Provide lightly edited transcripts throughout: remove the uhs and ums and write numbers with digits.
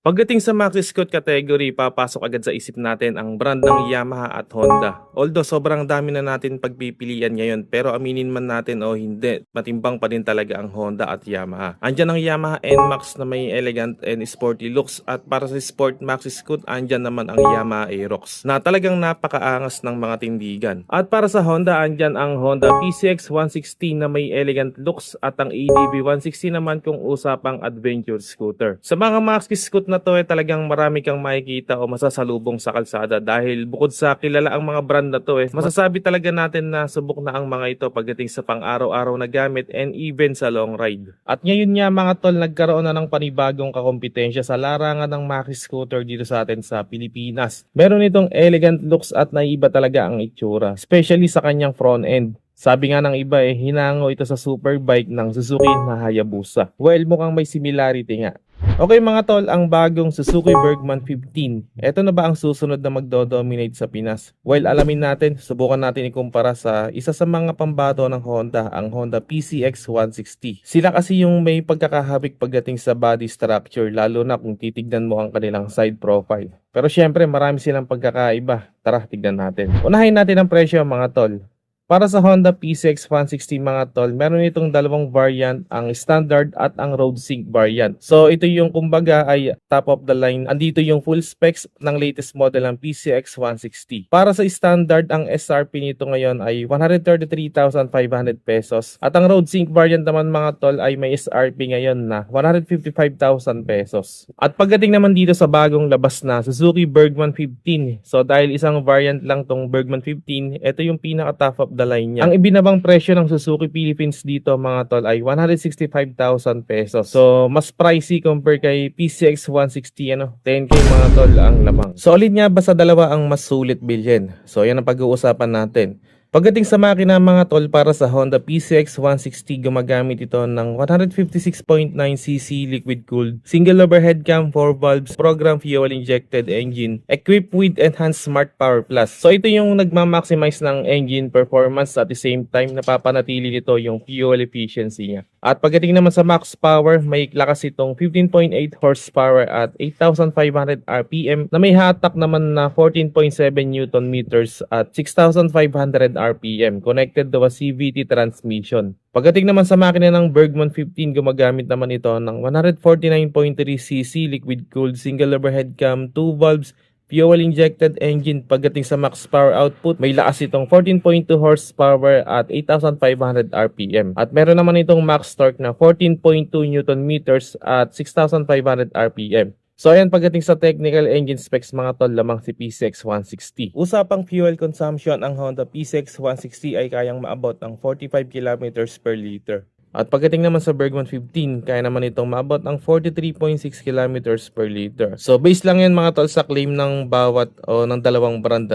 Pagdating sa Maxi Scoot category, papasok agad sa isip natin ang brand ng Yamaha at Honda. Although sobrang dami na natin pagpipilian ngayon, pero aminin man natin o hindi, matimbang pa din talaga ang Honda at Yamaha. Andyan ang Yamaha NMAX na may elegant and sporty looks, at para sa Sport Maxi Scoot, andyan naman ang Yamaha Aerox na talagang napakaangas ng mga tindigan. At para sa Honda, andyan ang Honda PCX 160 na may elegant looks, at ang ADV 160 naman kung usapang adventure scooter. Sa mga Maxi Scoot na to talagang marami kang makikita o masasalubong sa kalsada, dahil bukod sa kilala ang mga brand na to masasabi talaga natin na subok na ang mga ito pagdating sa pang-araw-araw na gamit and even sa long ride. At ngayon nga mga tol, nagkaroon na ng panibagong kakompetensya sa larangan ng Maxi Scooter dito sa atin sa Pilipinas. Meron itong elegant looks at naiba talaga ang itsura, especially sa kanyang front end. Sabi nga ng iba hinango ito sa superbike ng Suzuki na Hayabusa. Well, mukhang may similarity nga. Okay mga tol, ang bagong Suzuki Bergman 15. Ito na ba ang susunod na magdo-dominate sa Pinas? Well, alamin natin, subukan natin ikumpara sa isa sa mga pambato ng Honda, ang Honda PCX 160. Sila kasi yung may pagkakahabik pagdating sa body structure, lalo na kung titignan mo ang kanilang side profile. Pero syempre, marami silang pagkakaiba. Tara, tignan natin. Unahin natin ang presyo mga tol. Para sa Honda PCX 160 mga tol, meron itong dalawang variant, ang standard at ang road sync variant. So ito yung kumbaga ay top of the line. Andito yung full specs ng latest model ng PCX 160. Para sa standard, ang SRP nito ngayon ay 133,500 pesos. At ang road sync variant naman mga tol ay may SRP ngayon na 155,000 pesos. At pagdating naman dito sa bagong labas na Suzuki Bergman 15. So dahil isang variant lang tong Bergman 15, ito yung pinaka top of the line niya. Ang ibinabang presyo ng Suzuki Philippines dito mga tol ay 165,000 pesos. So mas pricey compare kay PCX 160 10k mga tol ang lamang. Solid nga ba sa dalawa ang mas sulit bilhin? So yan ang pag-uusapan natin. Pagdating sa makina mga tol, para sa Honda PCX 160, gumagamit ito ng 156.9cc liquid-cooled, single overhead cam, 4 valves, program fuel-injected engine, equipped with enhanced Smart Power Plus. So ito yung nagma-maximize ng engine performance, at the same time napapanatili nito yung fuel efficiency niya. At pagdating naman sa max power, may lakas itong 15.8 horsepower at 8,500 RPM na may hatak naman na 14.7 Newton meters at 6,500 RPM, connected to a CVT transmission. Pagdating naman sa makina ng Bergman 15, gumagamit naman ito ng 149.3cc liquid-cooled, single overhead cam, 2 valves, fuel-injected engine. Pagdating sa max power output, may lakas itong 14.2 horsepower at 8,500 RPM. At meron naman itong max torque na 14.2 Newton meters at 6,500 RPM. So ayan, pagdating sa technical engine specs mga tol, lamang si PCX 160. Usapang fuel consumption, ang Honda PCX 160 ay kayang maabot ng 45 kilometers per liter. At pagdating naman sa Bergman 15, kaya naman itong maabot ng 43.6 kilometers per liter. So base lang yan mga tol sa claim ng bawat o ng dalawang brand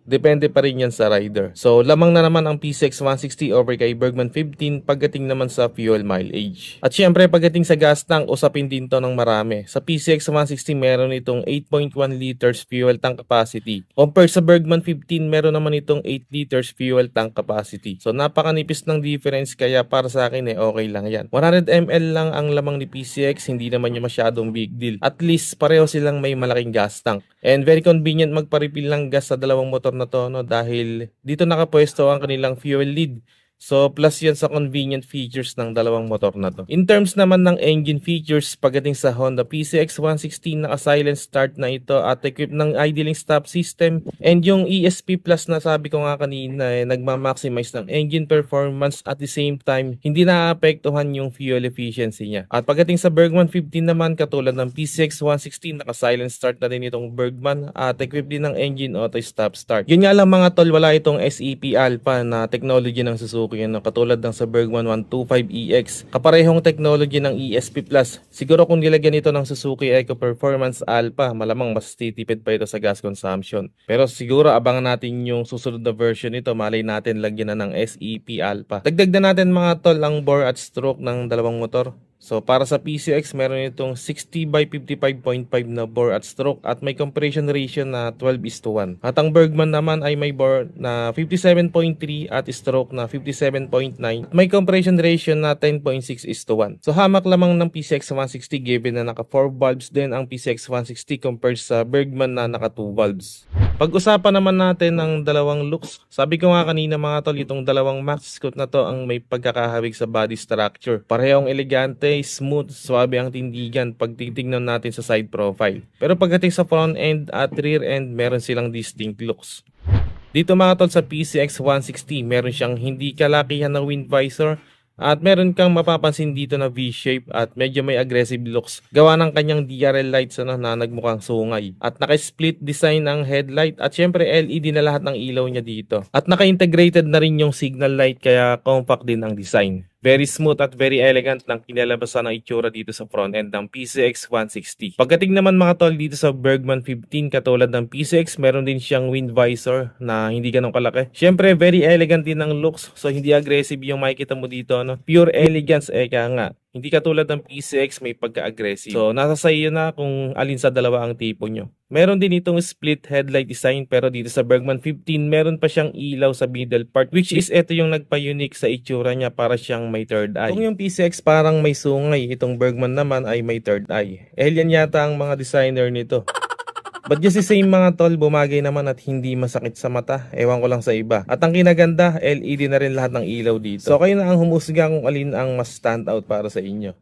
Depende pa rin yan sa rider. So lamang na naman ang PCX 160 over kay Bergman 15 pagdating naman sa fuel mileage. At syempre pagdating sa gas tank, usapin din to ng marami. Sa PCX 160 meron itong 8.1 liters fuel tank capacity. Compare sa Bergman 15, meron naman itong 8 liters fuel tank capacity. So napakanipis ng difference, kaya para sa akin okay lang yan. 100 ml lang ang lamang ni PCX, hindi naman yung masyadong big deal. At least pareho silang may malaking gas tank. And very convenient magpa-refill ng gas sa dalawang motor na to dahil dito nakapwesto ang kanilang fuel lead. So plus yan sa convenient features ng dalawang motor na to. In terms naman ng engine features, pagdating sa Honda PCX 160, naka-silent start na ito at equipped ng idling stop system. And yung ESP Plus na sabi ko nga kanina nagma-maximize ng engine performance, at the same time hindi naapektuhan yung fuel efficiency niya. At pagdating sa Bergman 15 naman, katulad ng PCX 160, naka-silent start na din itong Bergman at equipped din ng engine auto stop start. Yun nga lang mga tol, wala itong SEP Alpha na technology ng Suzuki katulad ng sa Bergman 125EX. Kaparehong technology ng ESP Plus. Siguro kung nilagyan ito ng Suzuki Eco Performance Alpha, malamang mas titipid pa ito sa gas consumption. Pero siguro abangan natin yung susunod na version nito, malay natin lagyan na ng SEP Alpha. Dagdag na natin mga tol ang bore at stroke ng dalawang motor. So para sa PCX, meron itong 60 by 55.5 na bore at stroke at may compression ratio na 12:1. At ang Bergman naman ay may bore na 57.3 at stroke na 57.9. May compression ratio na 10.6:1. So hamak lamang ng PCX 160 given na naka 4 valves din ang PCX 160 compared sa Bergman na naka 2 valves. Pag-usapan naman natin ng dalawang looks. Sabi ko nga kanina mga tol, itong dalawang Max Scoot na to ang may pagkakahawig sa body structure. Parehong elegante, smooth, swabe ang tindigan pag titignan natin sa side profile. Pero pagdating sa front end at rear end, meron silang distinct looks. Dito mga tol sa PCX 160, meron siyang hindi kalakihan na wind visor. At meron kang mapapansin dito na V-shape at medyo may aggressive looks. Gawa ng kanyang DRL lights na nagmukhang sungay. At naka-split design ang headlight at syempre LED na lahat ng ilaw niya dito. At naka-integrated na rin yung signal light kaya compact din ang design. Very smooth at very elegant ng kinalabasan ng itsura dito sa front end ng PCX 160. Pagdating naman mga tol dito sa Bergman 15, katulad ng PCX, meron din siyang wind visor na hindi ganun kalaki. Syempre, very elegant din ang looks. So, hindi aggressive yung makikita mo dito. No? Pure elegance, kaya nga. Hindi katulad ng PCX may pagka-aggressive. So, nasa sa iyo na kung alin sa dalawa ang tipo nyo. Meron din itong split headlight design pero dito sa Bergman 15, meron pa siyang ilaw sa middle part which is ito yung nagpa-unique sa itsura niya para siyang may third eye. Kung yung PCX parang may sungay, itong Bergman naman ay may third eye. Alien yata ang mga designer nito. But just the same mga tol, bumagay naman at hindi masakit sa mata. Ewan ko lang sa iba. At ang kinaganda, LED na rin lahat ng ilaw dito. So kayo na ang humusga kung alin ang mas stand out para sa inyo.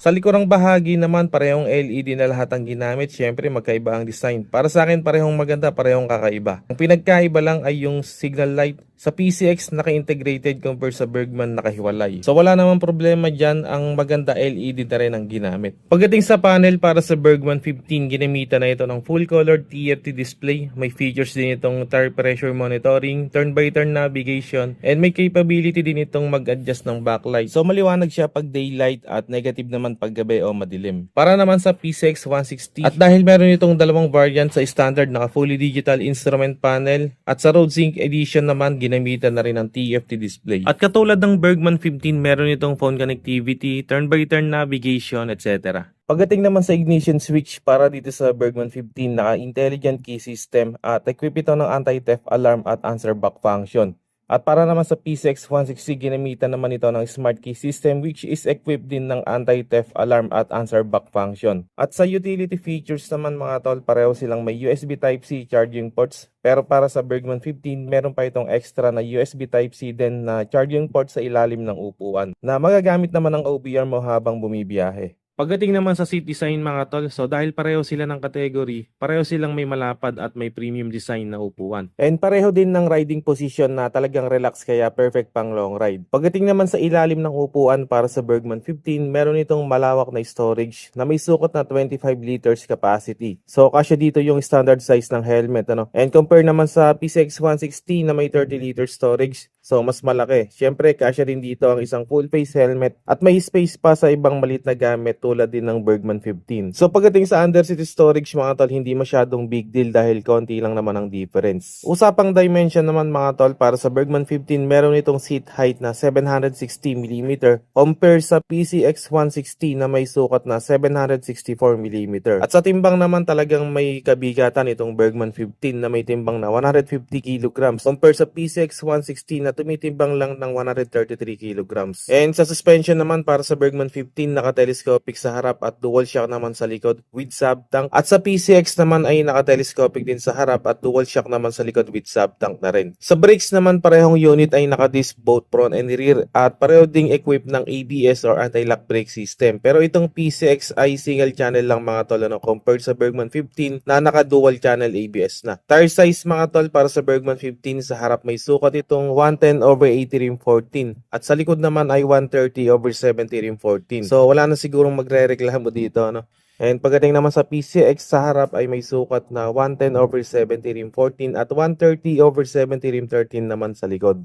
Sa likurang bahagi naman, parehong LED na lahat ang ginamit. Siyempre, magkaiba ang design. Para sa akin, parehong maganda, parehong kakaiba. Ang pinagkaiba lang ay yung signal light. Sa PCX, naka-integrated compared sa Bergman nakahiwalay. So wala namang problema dyan, ang maganda LED na rin ang ginamit. Pagdating sa panel para sa Bergman 15, ginamitan na ito ng full-color TFT display. May features din itong tire pressure monitoring, turn-by-turn navigation, and may capability din itong mag-adjust ng backlight. So maliwanag siya pag daylight at negative naman pag gabi o madilim. Para naman sa PCX 160, at dahil meron itong dalawang variant sa standard naka fully digital instrument panel, at sa Road Sync Edition naman, ginamitan na rin ang TFT display. At katulad ng Bergman 15, meron itong phone connectivity, turn-by-turn navigation, etc. Pagdating naman sa ignition switch para dito sa Bergman 15, naka-intelligent key system at equip ito ng anti-theft alarm at answer back function. At para naman sa PCX 160, ginamitan naman ito ng smart key system which is equipped din ng anti-theft alarm at answer back function. At sa utility features naman mga tol, pareho silang may USB Type-C charging ports. Pero para sa Bergman 15, meron pa itong extra na USB Type-C din na charging port sa ilalim ng upuan na magagamit naman ng OBR mo habang bumibiyahe. Pagdating naman sa seat design mga tol, so dahil pareho sila ng category, pareho silang may malapad at may premium design na upuan. And pareho din ng riding position na talagang relax kaya perfect pang long ride. Pagdating naman sa ilalim ng upuan para sa Bergman 15, meron itong malawak na storage na may sukat na 25 liters capacity. So kasya dito yung standard size ng helmet. And compare naman sa PCX 160 na may 30 liters storage, so mas malaki. Siyempre kasya din dito ang isang full face helmet at may space pa sa ibang maliit na gamit tulad din ng Bergman 15. So pagdating sa underseat storage mga tol, hindi masyadong big deal dahil konti lang naman ang difference. Usapang dimension naman mga tol, para sa Bergman 15 meron itong seat height na 760mm compare sa PCX 160 na may sukat na 764mm. At sa timbang naman talagang may kabigatan itong Bergman 15 na may timbang na 150kg compare sa PCX 160 na tumitimbang lang ng 133kg. And sa suspension naman para sa Bergman 15, naka-telescopic sa harap at dual shock naman sa likod with sub-tank. At sa PCX naman ay naka-telescopic din sa harap at dual shock naman sa likod with sub-tank na rin. Sa brakes naman, parehong unit ay naka-disc both front and rear at pareho ding equipped ng ABS or anti-lock brake system. Pero itong PCX ay single channel lang mga tol compared sa Bergman 15 na naka-dual channel ABS na. Tire size mga tol para sa Bergman 15, sa harap may sukat itong 110/80 rim 14 at sa likod naman ay 130/70 rim 14. So wala na sigurong magre-reklamo dito And pagdating naman sa PCX, sa harap ay may sukat na 110/70 rim 14 at 130/70 rim 13 naman sa likod.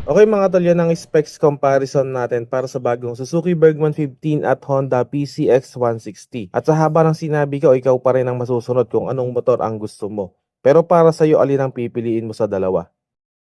Okay mga tol, yan ang specs comparison natin para sa bagong Suzuki Bergman 15 at Honda PCX 160. At sa haba ng sinabi ko, ikaw pa rin ang masusunod kung anong motor ang gusto mo. Pero para sa iyo, alin ang pipiliin mo sa dalawa?